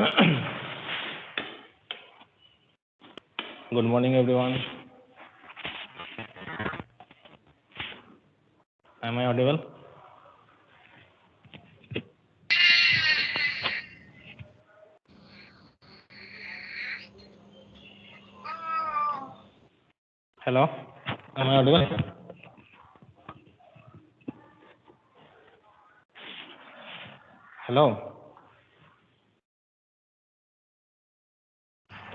Good morning, everyone. Am I audible? Hello? Am I audible? Hello?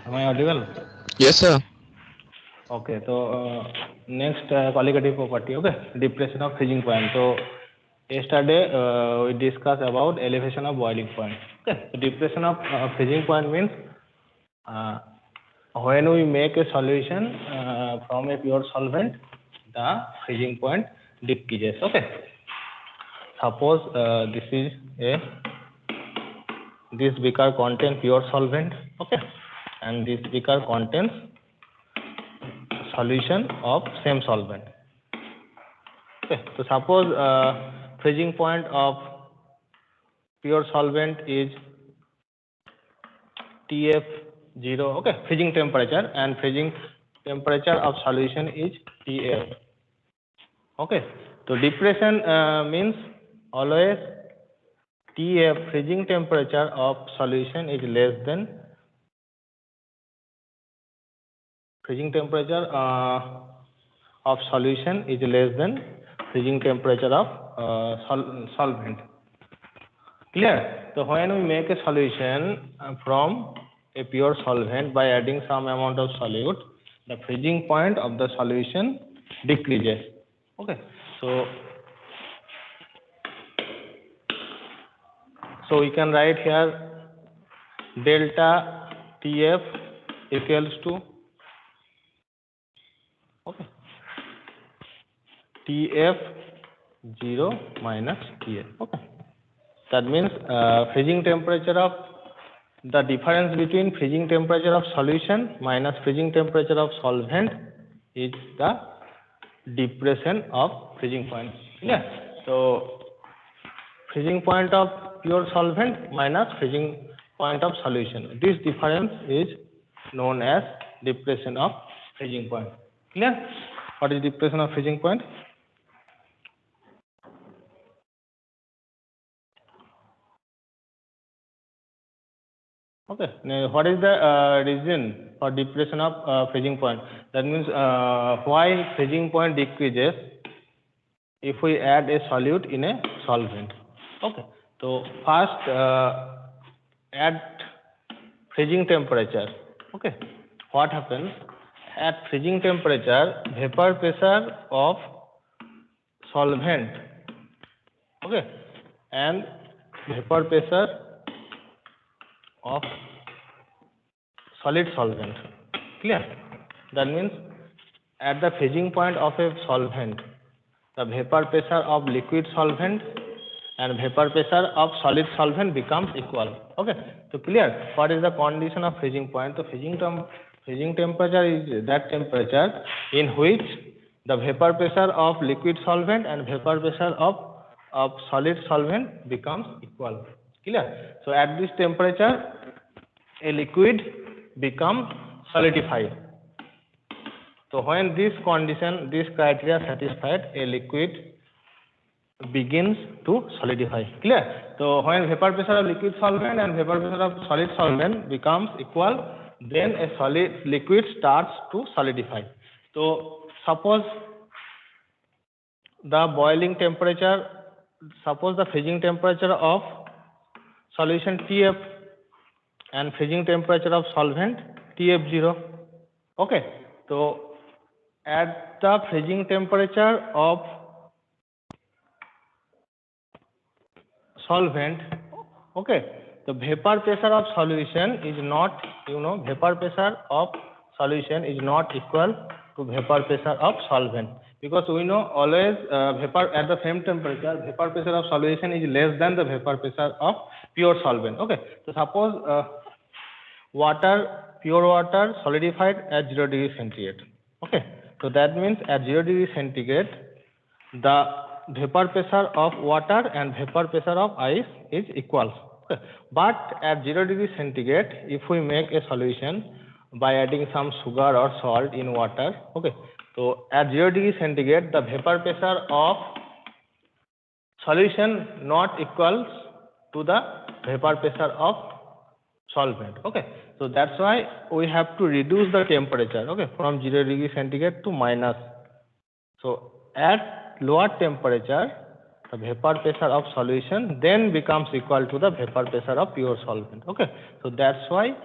Am I audible? Yes, sir. Okay, so next qualitative property, okay, depression of freezing point. So yesterday we discussed about elevation of boiling point. Okay, so depression of freezing point means when we make a solution from a pure solvent, the freezing point decreases. Okay, suppose this beaker contains pure solvent. Okay, and this beaker contains solution of same solvent. Okay, so suppose freezing point of pure solvent is TF0, okay, freezing temperature, and freezing temperature of solution is TF. Okay, so depression means always TF, freezing temperature of solution is less than freezing temperature of solution is less than freezing temperature of solvent. Clear? So when we make a solution from a pure solvent by adding some amount of solute, the freezing point of the solution decreases. Okay, so we can write here delta TF equals to, okay, TF0 minus TF. Okay, that means freezing temperature of the difference between freezing temperature of solution minus freezing temperature of solvent is the depression of freezing point. Yeah. So freezing point of pure solvent minus freezing point of solution. This difference is known as depression of freezing point. Clear? What is depression of freezing point? Okay. Now, what is the reason for depression of freezing point? That means why freezing point decreases if we add a solute in a solvent. Okay. So first at freezing temperature. Okay. What happens at freezing temperature? Vapor pressure of solvent. Okay. And vapor pressure of solid solvent. Clear? That means at the freezing point of a solvent, the vapor pressure of liquid solvent and vapor pressure of solid solvent becomes equal. Okay, so clear? What is the condition of freezing point? The freezing temperature is that temperature in which the vapor pressure of liquid solvent and vapor pressure of solid solvent becomes equal. Clear? So at this temperature, a liquid becomes solidified. So when this condition, this criteria satisfied, a liquid begins to solidify. Clear? So when vapor pressure of liquid solvent and vapor pressure of solid solvent becomes equal, then a solid liquid starts to solidify. So suppose the boiling temperature, suppose the freezing temperature of solution TF and freezing temperature of solvent TF0. Okay, so at the freezing temperature of solvent, okay, the vapor pressure of solution is not, vapor pressure of solution is not equal to vapor pressure of solvent, because we know always vapor at the same temperature, vapor pressure of solution is less than the vapor pressure of pure solvent. Okay, so suppose pure water solidified at 0 degree centigrade. Okay, so that means at 0 degree centigrade, the vapor pressure of water and vapor pressure of ice is equal. Okay. But at 0 degree centigrade, if we make a solution by adding some sugar or salt in water, okay, so at 0 degree centigrade, the vapor pressure of solution not equals to the vapor pressure of solvent. Okay, so that's why we have to reduce the temperature, okay, from 0 degree centigrade to minus. So at lower temperature, the vapor pressure of solution then becomes equal to the vapor pressure of pure solvent. Okay, so that's why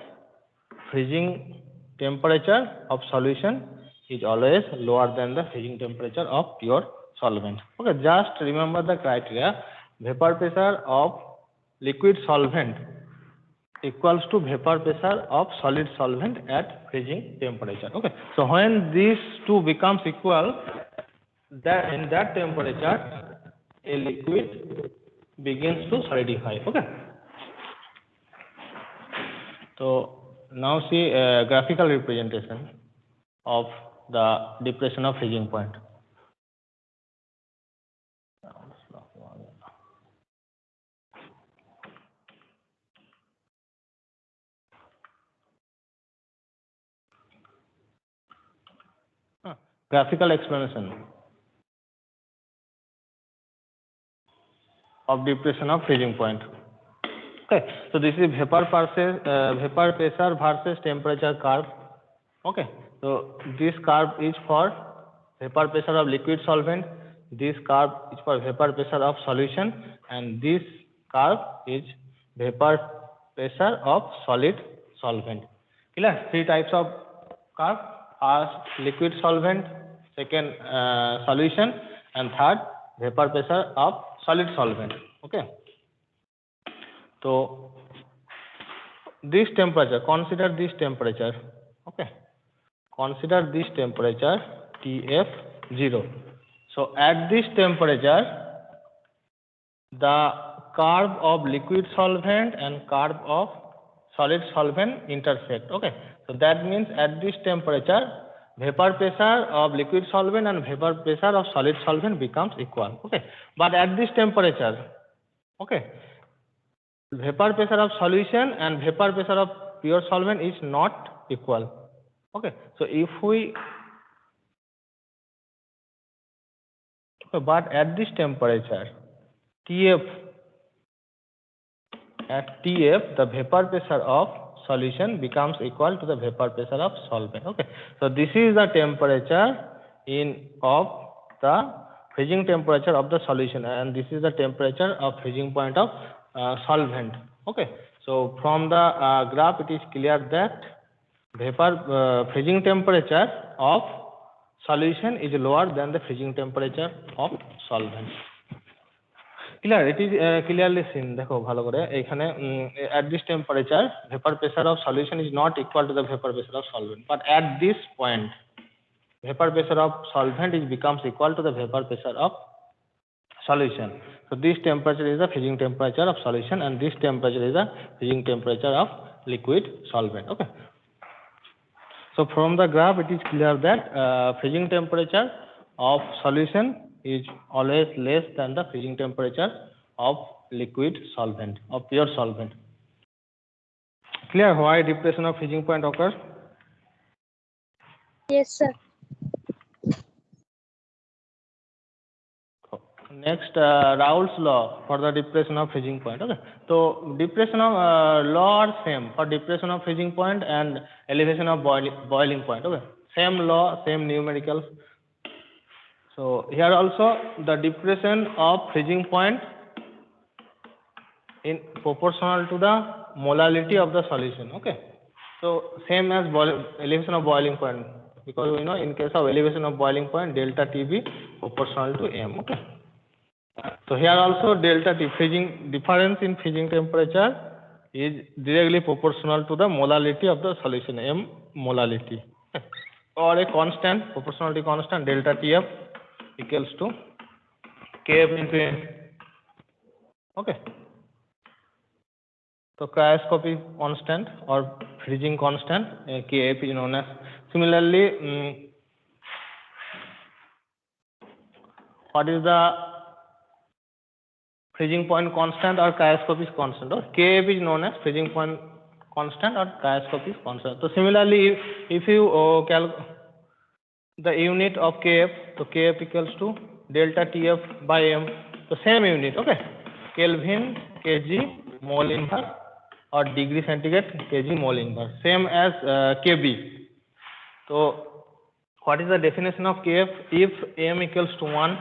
freezing temperature of solution is always lower than the freezing temperature of pure solvent. Okay, just remember the criteria. Vapor pressure of liquid solvent equals to vapor pressure of solid solvent at freezing temperature. Okay, so when these two becomes equal, that in that temperature a liquid begins to solidify. Okay, so now see a graphical representation of the depression of freezing point. Graphical explanation of depression of freezing point. Okay, so this is vapor pressure versus temperature curve. Okay, so this curve is for vapor pressure of liquid solvent, this curve is for vapor pressure of solution, and this curve is vapor pressure of solid solvent. Clear? Three types of curve: first liquid solvent, second solution, and third vapor pressure of solid solvent. Okay, so this temperature, consider this temperature. Okay, consider this temperature TF0. So at this temperature, the curve of liquid solvent and curve of solid solvent intersect. Okay, so that means at this temperature, vapor pressure of liquid solvent and vapor pressure of solid solvent becomes equal. Okay, but at this temperature, okay, vapor pressure of solution and vapor pressure of pure solvent is not equal. Okay, so if we, but at this temperature TF, at TF the vapor pressure of solution becomes equal to the vapor pressure of solvent. Okay, so this is the temperature of the freezing temperature of the solution, and this is the temperature of freezing point of solvent. Okay, so from the graph it is clear that freezing temperature of solution is lower than the freezing temperature of solvent. Clear? It is clearly seen. দেখো ভালো করে এখানে at this temperature vapor pressure of solution is not equal to the vapor pressure of solvent, but at this point vapor pressure of solvent becomes equal to the vapor pressure of solution. So this temperature is the freezing temperature of solution, and this temperature is the freezing temperature of liquid solvent. Okay, so from the graph it is clear that freezing temperature of solution is always less than the freezing temperature of liquid solvent, of pure solvent. Clear why depression of freezing point occurs? Yes, sir. Next, Raoult's law for the depression of freezing point. Okay, so depression of law are same for depression of freezing point and elevation of boiling point. Okay, same law, same numericals. So here also the depression of freezing point in proportional to the molality of the solution. Okay, so same as elevation of boiling point, because we know in case of elevation of boiling point delta TB proportional to M. Okay, so here also delta T, difference in freezing temperature is directly proportional to the molality of the solution, M molality. Okay, or a constant, proportionality constant delta TF equals to Kf into M. Okay, so cryoscopic constant or freezing constant Kf is known as. Similarly, what is the freezing point constant or Chiascopy is constant, or Kf is known as freezing point constant or Chiascopy is constant. So similarly, if you the unit of Kf, so Kf equals to delta Tf by m, so same unit, okay, Kelvin kg mole inverse or degree centigrade kg mole inverse, same as Kb. So what is the definition of Kf? If m equals to 1,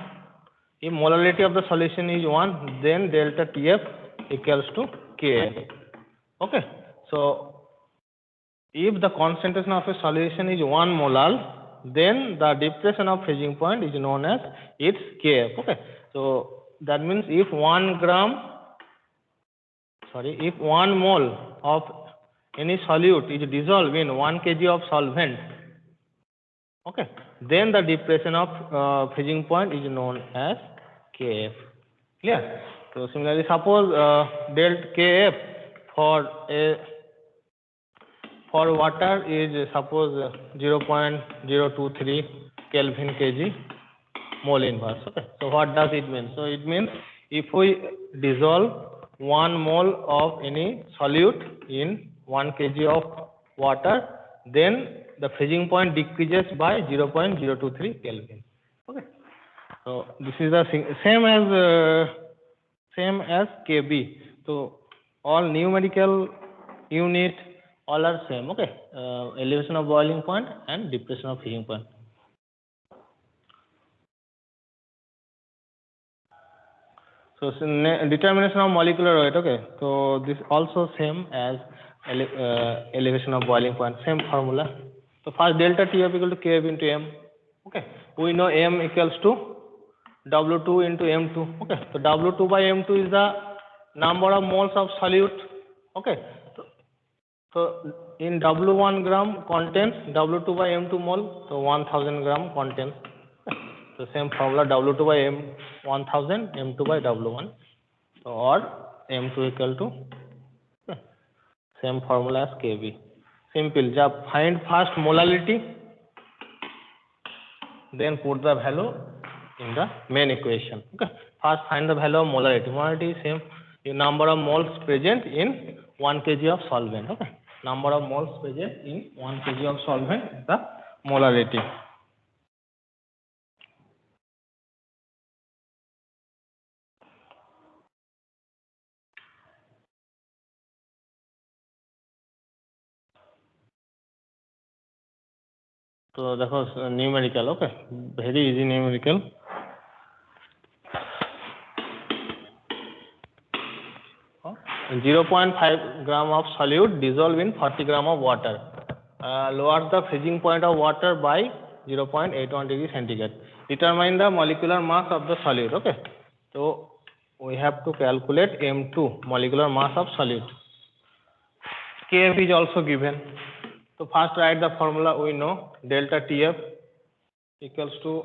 if molarity of the solution is 1, then delta Tf equals to Kf. Okay. So if the concentration of a solution is 1 molar, then the depression of freezing point is known as its Kf. Okay. So that means if 1 mole of any solute is dissolved in 1 kg of solvent, okay, then the depression of freezing point is known as Kf. Clear? So similarly, suppose delta Kf for water is suppose 0.023 Kelvin kg mole inverse. Okay. So what does it mean? So it means if we dissolve 1 mole of any solute in 1 kg of water, then the freezing point decreases by 0.023 Kelvin. Okay. So this is the same as Kb. So all numerical unit all are same. Okay. Elevation of boiling point and depression of freezing point. So determination of molecular weight. Okay. So this also same as elevation of boiling point. Same formula. So first delta Tf equal to Kf into m. Okay. We know m equals to W2 into M2. Okay. So W2 by M2 is the number of moles of solute. Okay. So in W1 gram contains W2 by M2 mole. So 1000 gram contains. Okay. So same formula W2 by M 1000, M2 by W1. So or M2 equal to same formula as Kb. Simple. Just find first molality, then put the value in the main equation. Okay. First find the value of molarity. Molarity is same number of moles present in 1 kg of solvent. Okay. Number of moles present in 1 kg of solvent is the molarity. So that was numerical. Okay. Very easy numerical. Oh, 0.5 gram of solute dissolved in 40 gram of water. Lowers the freezing point of water by 0.81 degree centigrade. Determine the molecular mass of the solute. Okay. So we have to calculate M2, molecular mass of solute. Kf is also given. So first write the formula. We know delta Tf equals to,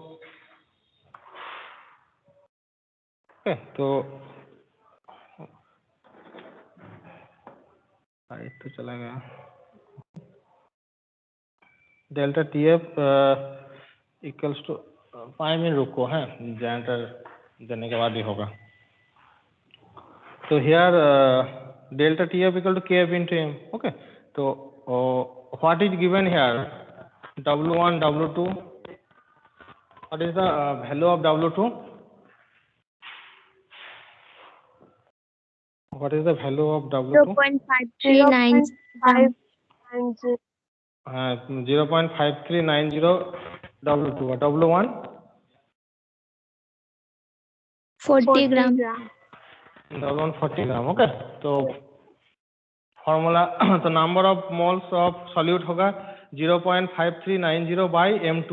okay, so तो चला गया delta Tf equals to 5 minute रुको है, generator देने के बाद ही होगा. तो here delta Tf equal to Kf into m. Okay. तो what is given here? W1, W2. What is the value of W2? What is the value of W2? 0.5390. 0.5390 W2. W1? 40 gram. W1 40 gram. Okay. तो formula तो number of moles of solute होगा 0.5390 by M2.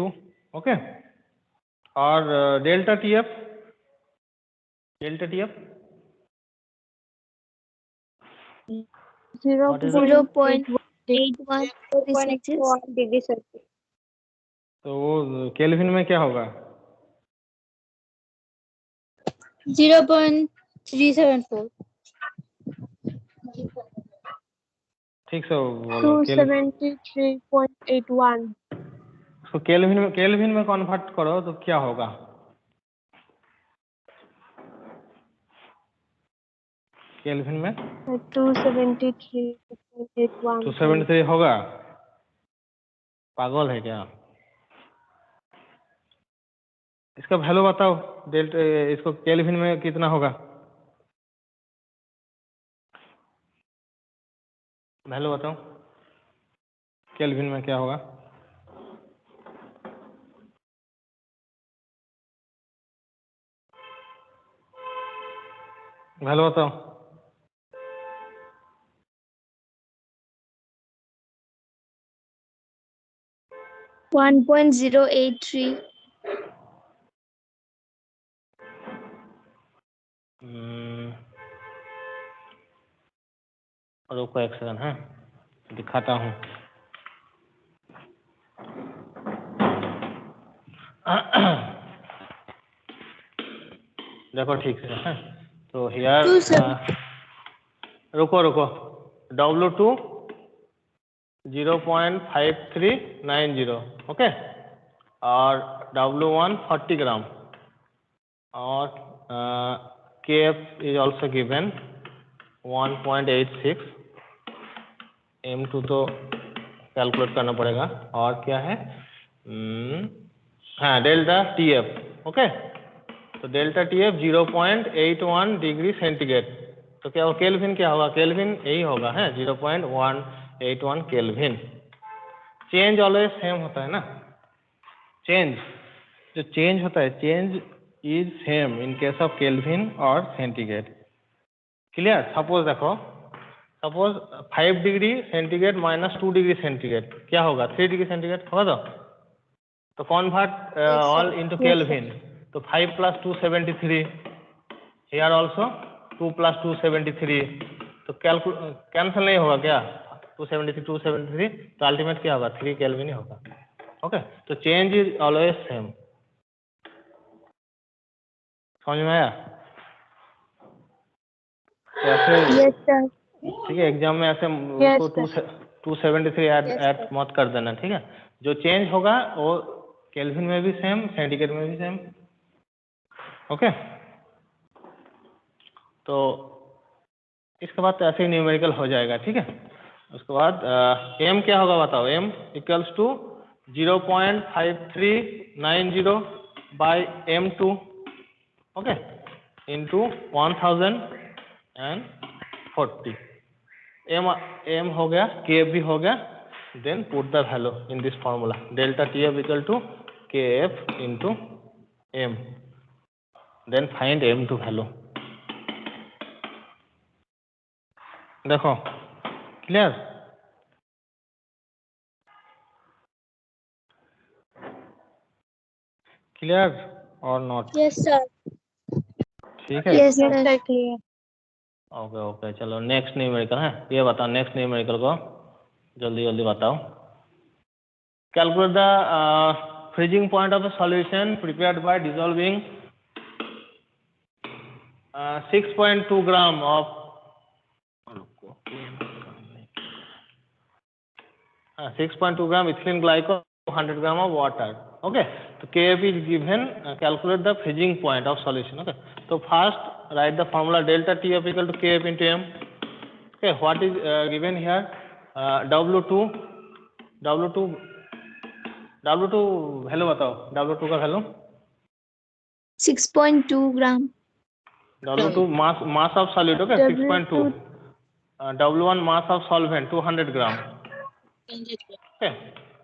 Okay. और delta Tf 0.81 degree Celsius. तो वो kelvin में क्या होगा? 0.374. ठीक से बोलो. 273.81. तो केल्विन में कन्वर्ट करो तो क्या होगा? केल्विन में 273.81 273 होगा, पागल है क्या? इसका वैल्यू बताओ, डेल्टा इसको केल्विन में कितना होगा, वैल्यू बताओ केल्विन में क्या होगा? वैल्यू बताओ। 1.083. रुको एक सेकंड है, दिखाता हूँ। देखो ठीक से है, तो हियर रुको W2 0.5390, ओके, और W1 40 ग्राम, और KF is also given 1.86, M2 तो कैलकुलेट करना पड़ेगा, और क्या है, हाँ डेल्टा TF, ओके, तो डेल्टा TF 0.81 डिग्री सेंटीग्रेड, तो क्या वो केल्विन क्या होगा, केल्विन यही होगा है 0.181 केल्विन। चेंज ऑलवेज सेम होता है ना, चेंज जो चेंज होता है, change is same in case of kelvin और सेंटीग्रेड। क्लियर? सपोज देखो, suppose 5 degree centigrade minus 2 degree centigrade क्या होगा, 3 डिग्री सेंटीग्रेड होगा, तो कन्वर्ट ऑल इनटू केल्विन, तो 5 + 273, हियर ऑल्सो 2 + 273, तो कैंसिल नहीं होगा क्या, 273 तो अल्टीमेट क्या होगा, 3 केल्विन ही होगा, ओके, तो चेंज इज ऑलवेज सेम। समझ में आया? ऐसे Yes, sir. ठीक है, एग्जाम में ऐसे Yes, उसको 273 ऐड मत कर देना, ठीक है, जो चेंज होगा वो केल्विन में भी सेम, सेंटीग्रेड में भी सेम, ओके। तो इसके बाद तो ऐसे ही न्यूमेरिकल हो जाएगा, ठीक है। उसके बाद m क्या होगा बताओ, m equals to 0.5390 by M2, okay, into 1040, m हो गया, kf भी हो गया, then put the value in this formula, delta TF equal to kf into m, then find M2 value. देखो क्लियर? क्लियर और नॉट? Yes, sir. ठीक है, Yes, yes, sir. sir, clear. Okay, चलो नेक्स्ट न्यूमेरिकल है, ये बताओ, next numerical को जल्दी बताओ। Calculate the freezing point of a solution prepared by dissolving 6.2 gram of 6.2 gram ethylene glycol 100 gram of water, okay, तो KF is given, calculate the freezing point of solution, okay, तो first write the formula delta TF equal to KF into M, okay, what is given here, W2 value बताओ, W2 का value, 6.2 gram. W2 mass of solute, okay, 6.2, W1 mass of solvent 200 gram, okay,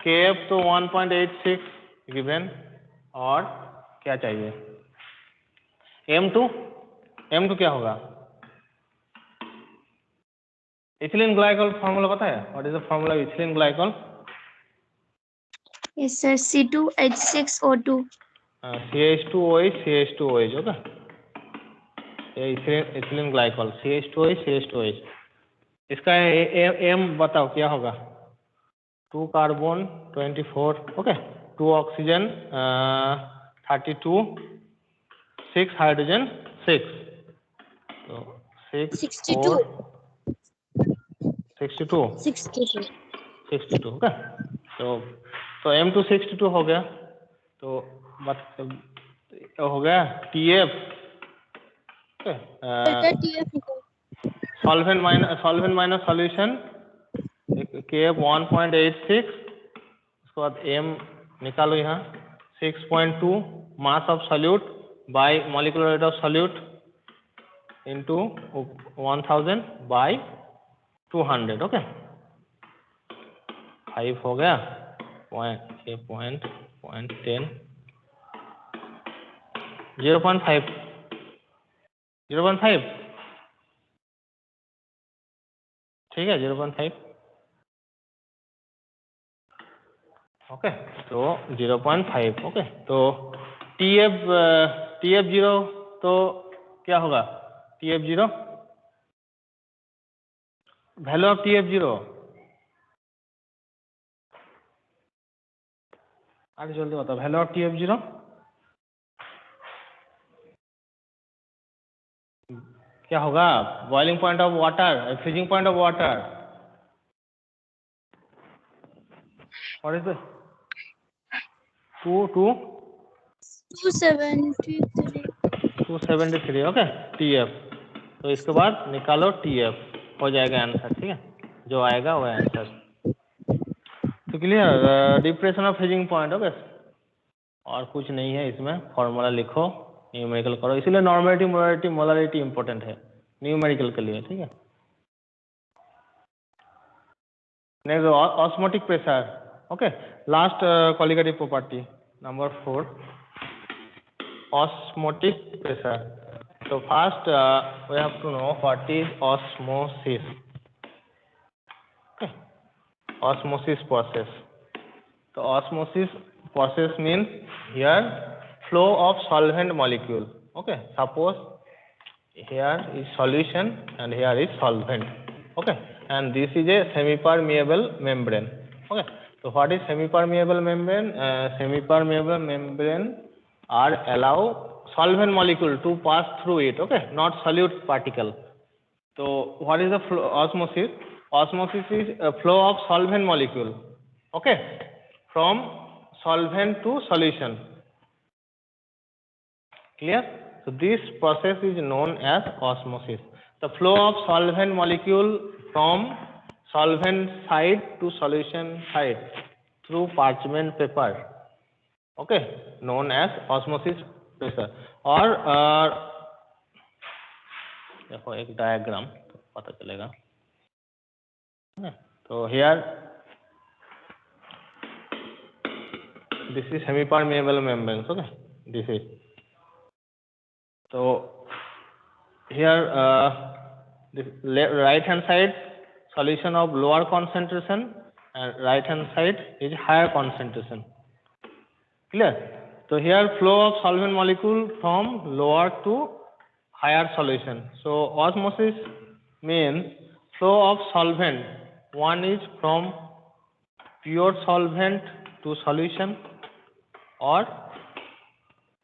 KF तो 1.86 given, और क्या चाहिए, M2 क्या होगा, ethylene glycol formula पता है, what is the formula of ethylene glycol? Yes, sir. C2H6O2. CH2OH, okay, ethylene glycol CH2OH, इसका M बताओ क्या होगा, 2 कार्बन 24, ओके, 2 ऑक्सीजन 32, 6 हाइड्रोजन 6, तो 6 62. 62, 62. ओके, तो M2 62 हो गया, तो हो गया TF, Delta TF equal solvent minus solution KF 1.86, उसके बाद m निकालो यहाँ 6.2 mass of solute by molecular weight of solute into 1000 by 200. Okay 5 हो गया पॉइंट 10 0.5 ठीक है 0.5 ओके तो 0.5 ओके तो TF0 तो क्या होगा TF0 वैल्यू ऑफ TF0 आगे जल्दी बताओ वैल्यू ऑफ TF0 क्या होगा boiling point of water freezing point of water और इज 273 ओके TF तो इसके बाद निकालो TF हो जाएगा आंसर ठीक है जो आएगा वो आंसर तो clear depression of freezing point okay और कुछ नहीं है इसमें फॉर्मूला लिखो न्यूमेरिकल करो इसीलिए नॉर्मेलिटी मोलारिटी मोलारिटी इंपॉर्टेंट है न्यूमेरिकल के लिए ठीक है next osmotic pressure okay last qualitative property number 4 osmotic pressure so first we have to know what is osmosis okay osmosis process so osmosis process means here flow of solvent molecule okay suppose here is solution and here is solvent okay and this is a semi-permeable membrane okay so what is semi-permeable membrane semi-permeable membrane are allow solvent molecule to pass through it okay not solute particle so what is the osmosis is a flow of solvent molecule okay from solvent to solution clear so this process is known as osmosis the flow of solvent molecule from solvent side to solution side through parchment paper okay known as osmosis pressure और देखो एक diagram तो पता चलेगा तो here this is semi-permeable membrane okay this is so here this right hand side solution of lower concentration and right hand side is higher concentration clear so here flow of solvent molecule from lower to higher solution so osmosis means flow of solvent one is from pure solvent to solution or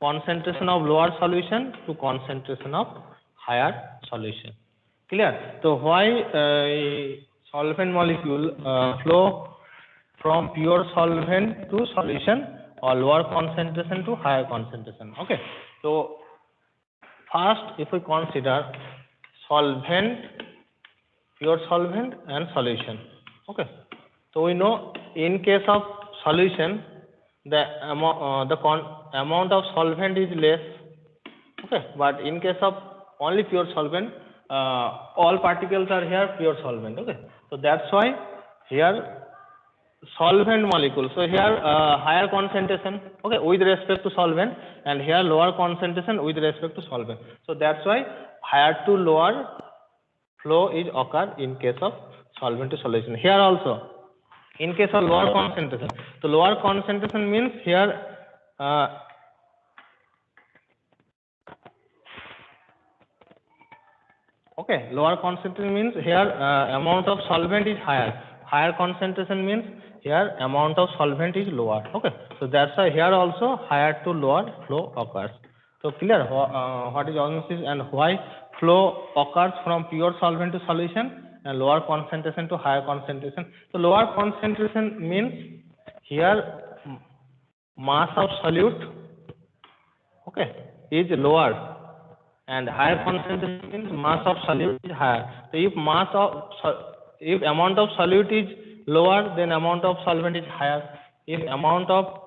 concentration of lower solution to concentration of higher solution clear so why solvent molecule flow from pure solvent to solution or lower concentration to higher concentration okay so first if we consider solvent pure solvent and solution okay so we know in case of solution the amount of solvent is less okay but in case of only pure solvent all particles are here pure solvent okay so that's why here solvent molecule so here higher concentration okay with respect to solvent and here lower concentration with respect to solvent so that's why higher to lower flow is occur in case of solvent to solution here also in case of lower concentration so lower concentration means here okay lower concentration means here amount of solvent is higher concentration means here amount of solvent is lower okay so that's why here also higher to lower flow occurs so clear what is osmosis and why flow occurs from pure solvent to solution and lower concentration to higher concentration so lower concentration means here mass of solute okay is lower and higher concentration means mass of solute is higher. So if amount of solute is lower, then amount of solvent is higher. If amount of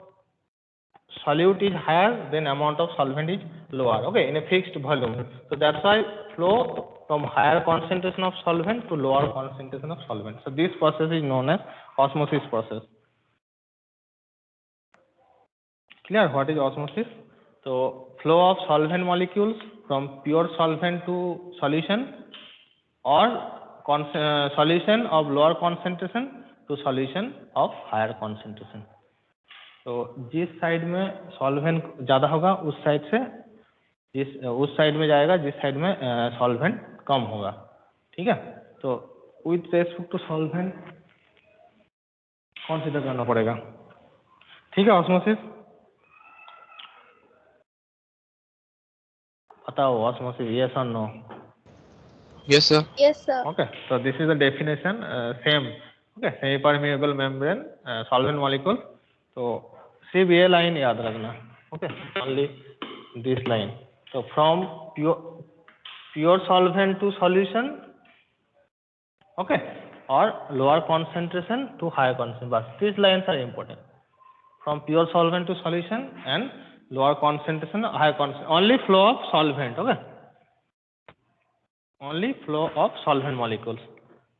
solute is higher, then amount of solvent is lower. Okay, in a fixed volume. So that's why flow from higher concentration of solvent to lower concentration of solvent. So this process is known as osmosis process. Clear what is osmosis? So flow of solvent molecules from pure solvent to solution, or solution of lower concentration to solution of higher concentration. तो जिस side में solvent ज़्यादा होगा उस side से उस side में जाएगा जिस साइड में सॉल्वेंट कम होगा. ठीक है, तो with respect to solvent consider करना पड़ेगा. ठीक है, ऑस्मोसिस बताओ. ऑस्मोसिस यस और no? Yes, sir. Yes, sir. Okay, so this is the definition. Same. Okay, semi-permeable membrane solvent molecule. तो सिर्फ ये लाइन याद रखना. Okay, only this line. So from pure solvent to solution, okay, or lower concentration to higher concentration. But these lines are important. From pure solvent to solution and lower concentration, higher concentration. Only flow of solvent. Okay. Only flow of solvent molecules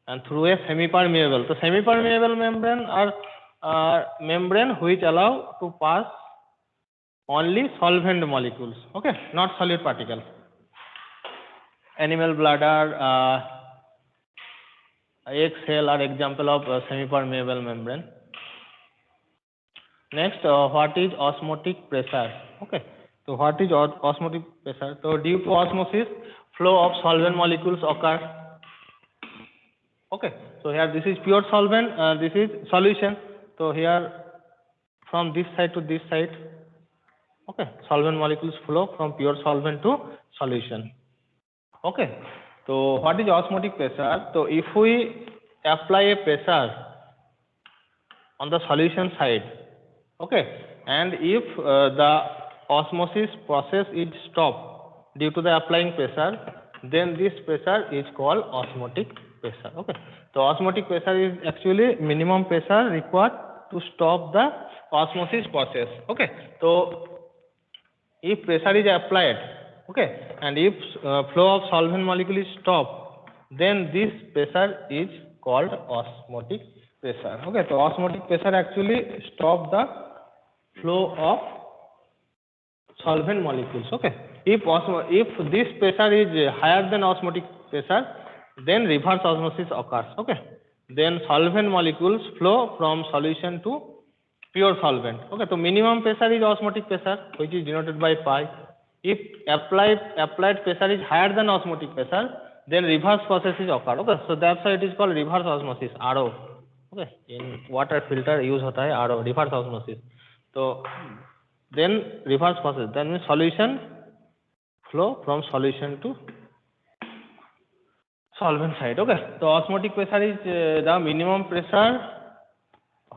and through a semi-permeable. So semi-permeable membrane are membrane which allow to pass only solvent molecules. Okay, not solid particles. Animal bladder, egg cell are example of semi-permeable membrane. Next, what is osmotic pressure? Okay, so what is osmotic pressure? So due to osmosis, flow of solvent molecules occur. Okay, so here this is pure solvent, this is solution. So here from this side to this side, okay, solvent molecules flow from pure solvent to solution. Okay, so what is osmotic pressure? So if we apply a pressure on the solution side, okay, and if the osmosis process is stopped due to the applying pressure, then this pressure is called osmotic pressure. Okay, so osmotic pressure is actually minimum pressure required to stop the osmosis process. Okay, so if pressure is applied, okay, and if flow of solvent molecule is stopped, then this pressure is called osmotic pressure. Okay, so osmotic pressure actually stop the flow of solvent molecules. Okay, if this pressure is higher than osmotic pressure, then reverse osmosis occurs. Okay, then solvent molecules flow from solution to pure solvent. Okay, so minimum pressure is osmotic pressure, which is denoted by pi. If applied pressure is higher than osmotic pressure, then reverse processes occur. Okay, so that's why it is called reverse osmosis, RO. Okay, in water filter use hota hai RO, reverse osmosis. So then reverse process, then means solution flow from solution to solvent side. Okay, so osmotic pressure is the minimum pressure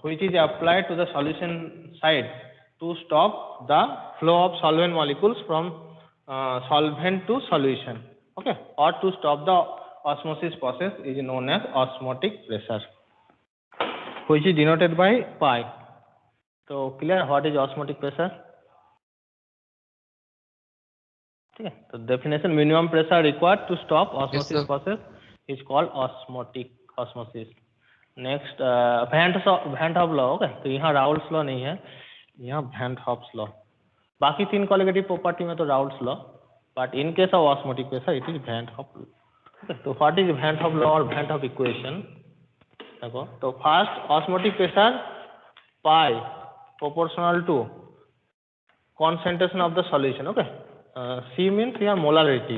which is applied to the solution side to stop the flow of solvent molecules from solvent to solution. Okay, or to stop the osmosis process is known as osmotic pressure, which is denoted by pi. So clear what is osmotic pressure? Okay, so definition: minimum pressure required to stop osmosis process is called osmosis. Next van't Hoff law. Okay, तो यहाँ Raoult's law नहीं है, यहाँ van हॉफ्स law. बाकी तीन colligative property में तो Raoult's law, but in case of osmotic pressure it is van't Hoff. तो what is van't Hoff law और वैन हॉफ इक्वेशन? देखो, तो first osmotic pressure pi proportional to concentration of the solution. Okay, C means यहाँ molarity.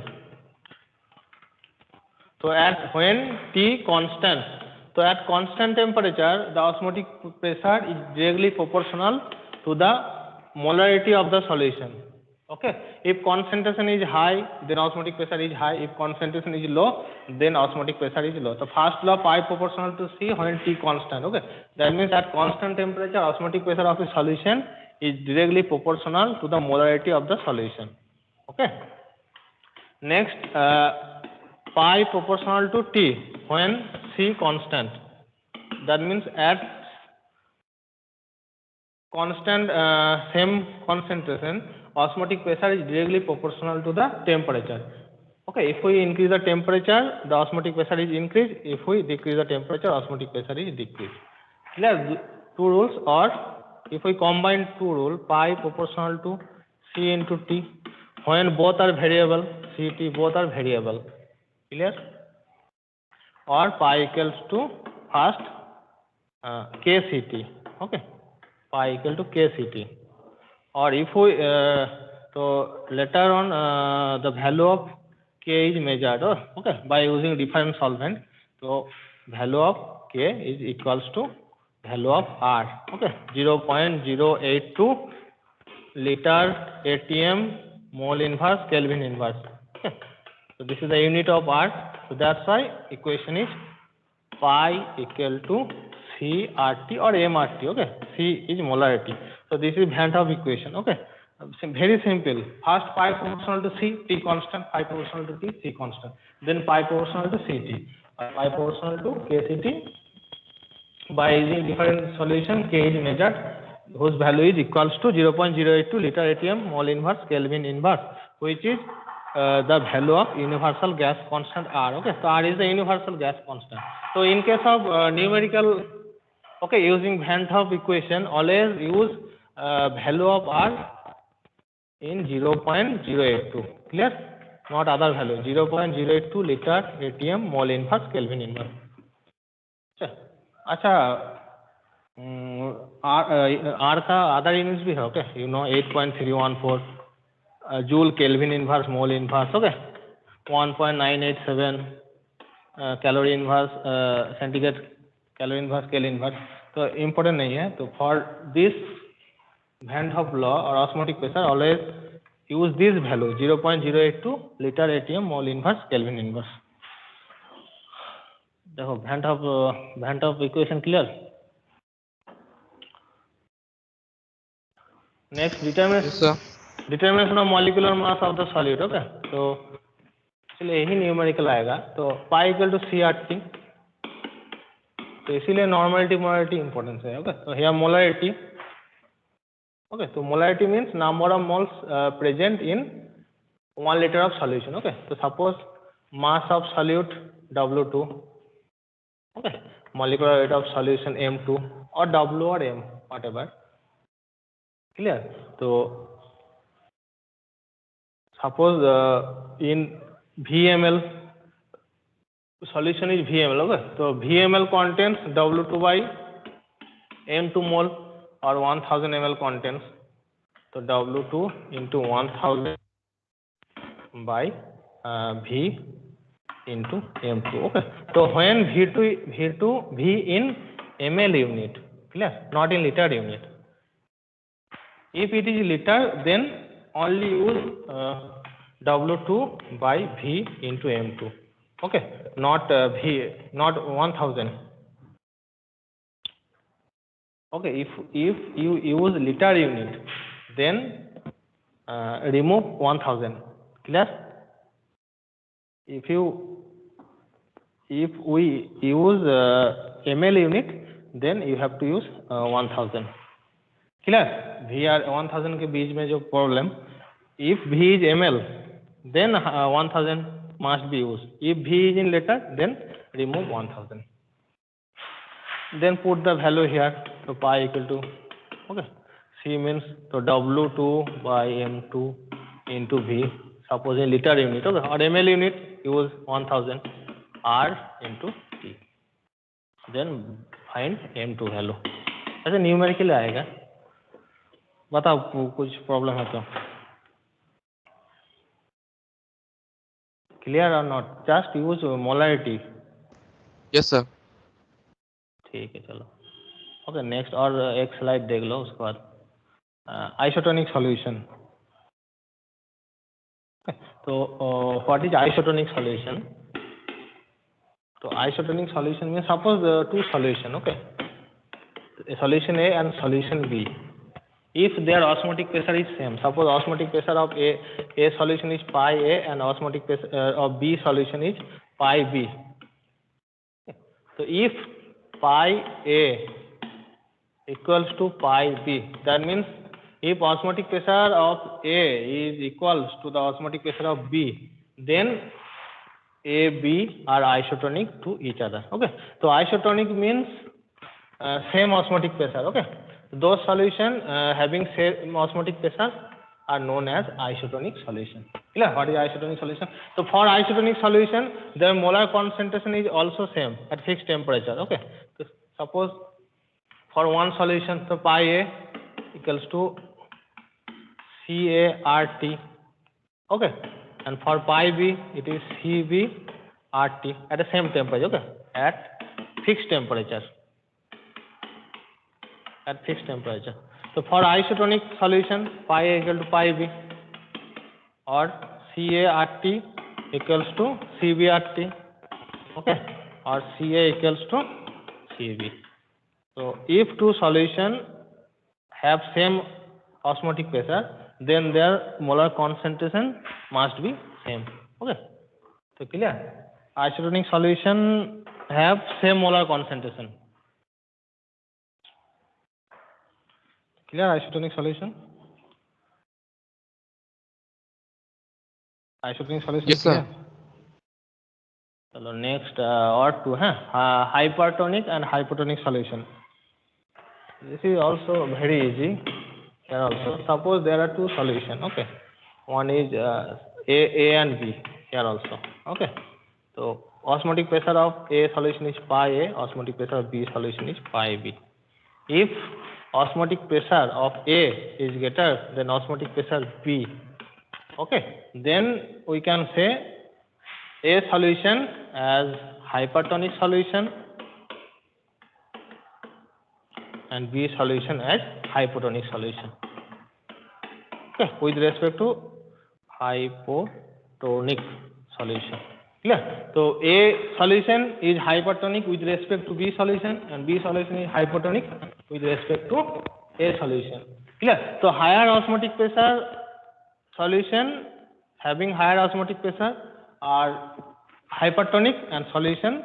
तो at when T constant, so at constant temperature the osmotic pressure is directly proportional to the molarity of the solution. Okay, if concentration is high then osmotic pressure is high, if concentration is low then osmotic pressure is low. So first law pi proportional to C when T constant. Okay, that means at constant temperature osmotic pressure of a solution is directly proportional to the molarity of the solution. Okay, Next, pi proportional to T when C constant. That means at constant same concentration, osmotic pressure is directly proportional to the temperature. Okay, if we increase the temperature, the osmotic pressure is increased. If we decrease the temperature, osmotic pressure is decreased. Clear? Two rules, or if we combine two rules, pi proportional to C into T, when both are variable, C, T both are variable. Clear? Or pi equals to first KCT. Okay, pi equal to KCT. Or if we so later on the value of K is measured, okay, by using different solvent. So value of K is equals to value of R. Okay, 0.082 liter ATM mole inverse Kelvin inverse. Okay, so this is the unit of R. So that's why equation is pi equal to CRT or MRT. Okay, C is molarity. So this is Van 't Hoff equation. Okay, very simple. First pi proportional to C, T constant. Pi proportional to T, C constant. Then pi proportional to CT. Pi proportional to KCT. By using different solution, K is measured, whose value is equals to 0.082 liter ATM mole inverse Kelvin inverse, which is the value of universal gas constant R. Okay, so R is the universal gas constant. So in case of numerical, okay, using Van 't Hoff equation, always use value of R in 0.082. Clear? Not other value. 0.082 liter ATM mole inverse Kelvin inverse. अच्छा, are का other units भी है. Okay, you know 8.314 joule kelvin inverse mole inverse. Okay, 1.987 calorie inverse centigrade calorie inverse केल inverse. तो important नहीं है. तो for this Van 't Hoff law or osmotic pressure, always use this value 0.082 liter ATM mole inverse Kelvin inverse. देखो Van 't Hoff equation clear. Next, determination of molecular mass of the solid. Okay, तो इसलिए यही numerical आएगा. तो pi equal to CRT. तो इसीलिए normality molarity importance है. Okay, तो हियर मोलारिटी. ओके, तो molarity means number of moles present in 1 liter of solution. Okay, so suppose mass of solute W2. Okay, molecular weight of solution M2 or W or M, whatever. Clear? So suppose in VML solution is VML. Okay, so VML contains W2 by M2 mole or 1000 ml contains. So W2 into 1000 by V into M2. Okay, so when V in ml unit, clear, not in liter unit. If it is liter, then only use W2 by V into M2. Okay, not not 1000. Okay, if you use liter unit, then remove 1000. Clear? If we use ml unit, then you have to use 1000. Clear? V और 1000 के बीच में जो problem, if V is ml, then 1000 must be used. If V is in liter, then remove 1000. Then put the value here. So pi equal to, okay, C means so W2 by M2 into V. Suppose in liter unit, okay, or ml unit, use 1000 R into T. Then find M2 value. ऐसे numerical आएगा. बताओ कुछ problem है तो. Clear और not? Just use molarity. Yes, sir. ठीक है, चलो. ओके, नेक्स्ट और एक स्लाइड देख लो, उसके बाद आइसोटोनिक सॉल्यूशन. तो व्हाट इज आइसोटोनिक सॉल्यूशन? तो आइसोटोनिक सॉल्यूशन में suppose 2 solution. Okay, solution A and solution B. if their osmotic pressure is same. Suppose osmotic pressure of A solution is pi A and osmotic pressure of B solution is pi B. So if pi A equals to pi B, that means if osmotic pressure of A is equals to the osmotic pressure of B, then A, B are isotonic to each other. Okay, so isotonic means same osmotic pressure. Okay, those solution having same osmotic pressure are known as isotonic solution. Clear? What is isotonic solution? So for isotonic solution, their molar concentration is also same at fixed temperature. Okay, so suppose for one solution, so pi A equals to CaRT. Okay, and for pi B it is CbRT at the same temperature. Okay, at fixed temperature. At fixed temperature. So for isotonic solution, pi A equal to pi B, or CaRT equals to CbRT. Okay, or Ca equals to Cb. So if two solutions have same osmotic pressure, then their molar concentration must be same. Okay, so clear? Isotonic solution have same molar concentration. Clear? Isotonic solution. Isotonic solution. Yes, sir. Clear? So next or two, hypertonic and hypotonic solution. This is also very easy. Here also, suppose there are two solutions. Okay, one is A and B. Here also. Okay, so osmotic pressure of A solution is pi A. Osmotic pressure of B solution is pi B. If osmotic pressure of A is greater than osmotic pressure B, okay, then we can say A solution as hypertonic solution and B solution as hypotonic solution. Okay, with respect to hypotonic solution. Clear? So A solution is hypertonic with respect to B solution, and B solution is hypotonic with respect to A solution. Clear? So higher osmotic pressure solution having higher osmotic pressure are hypertonic, and solution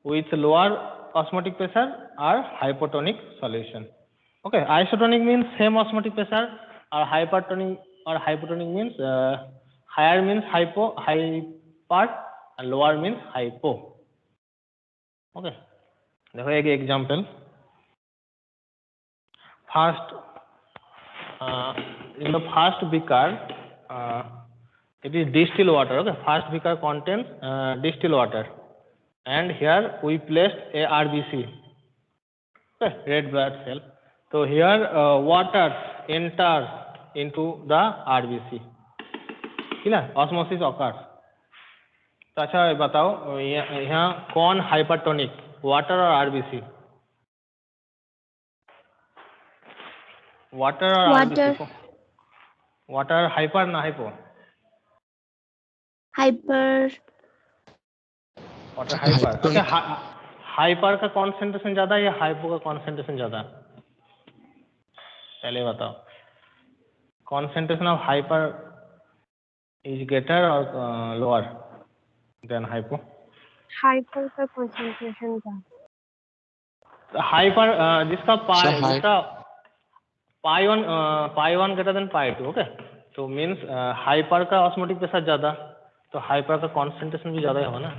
with lower osmotic pressure are hypotonic solution. Okay, isotonic means same osmotic pressure, or hypertonic or hypotonic means higher means hyper, and lower means hypo. Okay, देखो एक example. First, in the first beaker, it is distilled water. Okay, first beaker contains distilled water, and here we placed a RBC, okay, red blood cell. So here water enters into the RBC. Clear? Osmosis occurs. तो अच्छा बताओ यहाँ कौन hypertonic, water और RBC? Water और RBC. Water hyper ना hypo? Hyper. Water hyper. Okay, hyper का concentration ज्यादा या हाइपो का कॉन्सेंट्रेशन ज्यादा? पहले बताओ. Concentration of hyper is greater और लोअर देन हाइपो? हाइपर का कंसंट्रेशन ज्यादा. हाइपर जिसका pi one greater than pi two. Okay, तो मीन्स हाइपर का ऑस्मोटिक प्रेशर ज्यादा, तो हाइपर का कॉन्सेंट्रेशन भी ज्यादा होगा ना,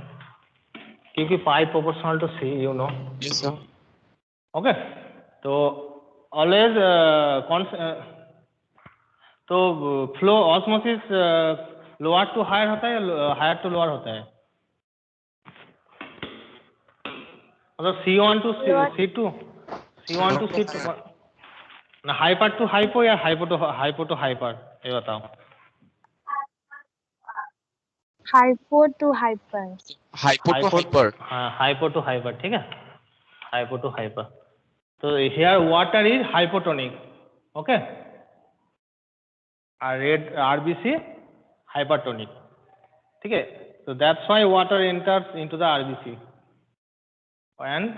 क्योंकि pi proportional to C, you know. Yes, sir. Okay, तो ऑलवेज तो flow osmosis lower to higher होता है या हायर टू लोअर होता है? मतलब C1 to C2, C1 to C2 ना, हाइपर टू हाइपो या हाइपो टू हाइपर, ये बताओ. Hypo to hyper. Hypo to hyper. हाँ, हाइपो टू हाइपर. ठीक है, हाइपो टू हाइपर. तो here water is hypotonic. Okay, red RBC hypertonic. ठीक है, so that's why water enters into the RBC and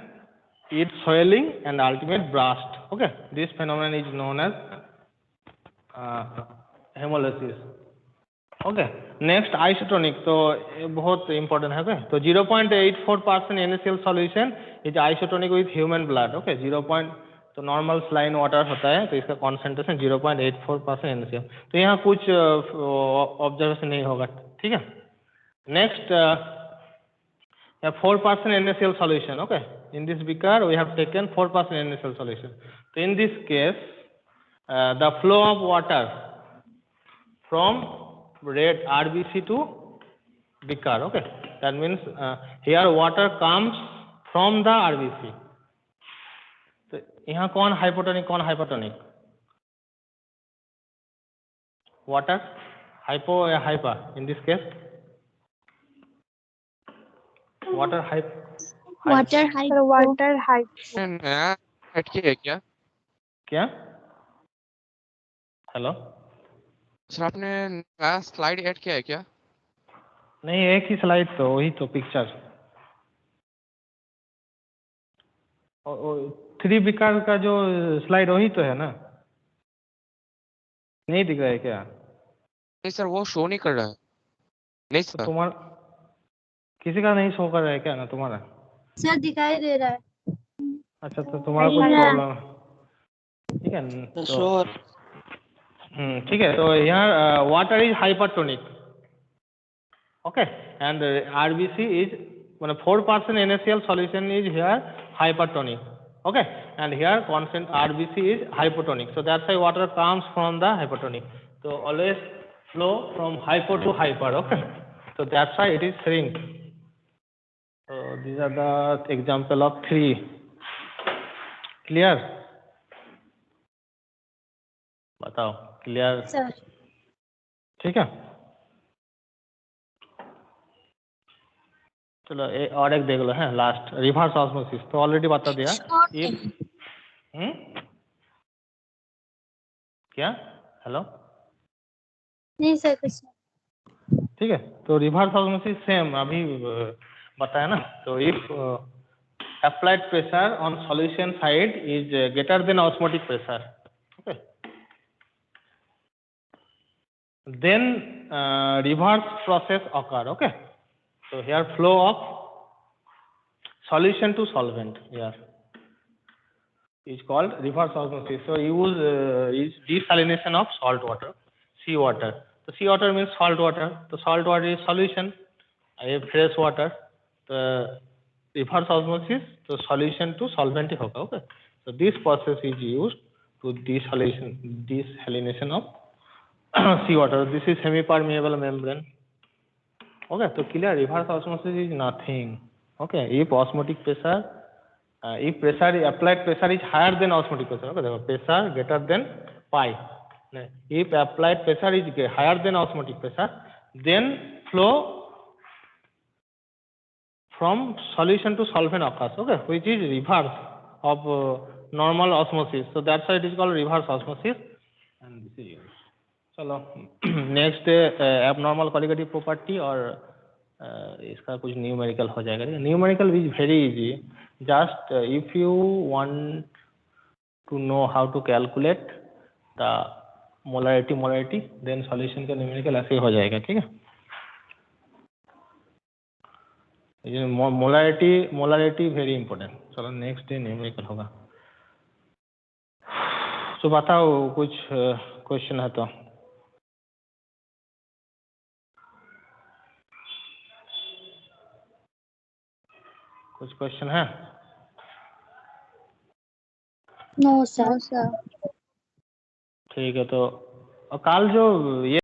its swelling and ultimate burst. Okay, this phenomenon is known as haemolysis. Okay, next isotonic, तो ये बहुत important है। Okay, तो 0.84% NaCl solution is isotonic with human blood. Okay, 0. तो normal saline water होता है तो इसका कॉन्सेंट्रेशन 0.84% NaCl। तो यहाँ कुछ ऑब्जर्वेशन नहीं होगा, ठीक है। Next 4% NaCl solution. Okay, in this beaker we have taken 4% NaCl solution. So in this case, the flow of water from red RBC to beaker. Okay, that means here water comes from the RBC. तो यहाँ कौन hypotonic कौन hypotonic? Water hypo या hyper? In this case water hype Water Sir, hypo. water hypo. नया add किया है क्या? क्या? हेलो सर आपने नया स्लाइड ऐड किया है क्या? नहीं, एक ही स्लाइड, तो वही तो पिक्चर। 3 बिकार का जो स्लाइड वही तो है ना? नहीं दिख रहा है क्या? नहीं सर, वो शो नहीं कर रहा है। नहीं तो सर, तुम्हारा किसी का नहीं शो कर रहा है क्या ना तुम्हारा? सर दिखाई दे रहा है। अच्छा, तो तुम्हारा नहीं कुछ है। प्रॉब्लम, ठीक है। तो ठीक है, तो यहाँ water is hypertonic. Okay, and RBC is 4% NaCl solution is here hypertonic. Okay, and here constant RBC is hypotonic. So that's why water comes from the hypotonic. So always flow from hypo to hyper. Okay, so that's why it is shrink. So these are the example of 3. Clear? बताओ, clear? Sir ठीक है, चलो और एक देख लो है last, reverse osmosis. तो already बता दिया। क्या? हेलो, नहीं सर कुछ नहीं। ठीक है, तो रिवर्स ऑस्मोसिस सेम अभी बताया ना। तो if applied pressure on solution side is greater than osmotic pressure, okay, then reverse process occur. Okay, so here flow of solution to solvent here is called reverse osmosis. So use is desalination of salt water, sea water. So sea water means salt water, so salt water is solution, fresh water, the reverse osmosis, so solution to solvent ही होगा. Okay, so this process is used to desalination of sea water. This is semi-permeable membrane. Okay, so clear, reverse osmosis is nothing. Okay, if osmotic pressure, if pressure applied pressure is higher than osmotic pressure, okay, देखो pressure greater than pi. If applied pressure is higher than osmotic pressure, then flow from solution to solvent occurs. Okay, which is reverse of normal osmosis. So that's why it is called reverse osmosis. And this is used. चलो next abnormal colligative property, और इसका कुछ numerical हो जाएगा। Numerical is very easy, just if you want to know how to calculate the molarity then solution का numerical ऐसे ही हो जाएगा, ठीक है। Molarity very important. चलो नेक्स्ट डे न्यूमेरिकल होगा। तो बताओ कुछ क्वेश्चन है तो। कुछ क्वेश्चन है? No sir. ठीक है, तो काल जो ये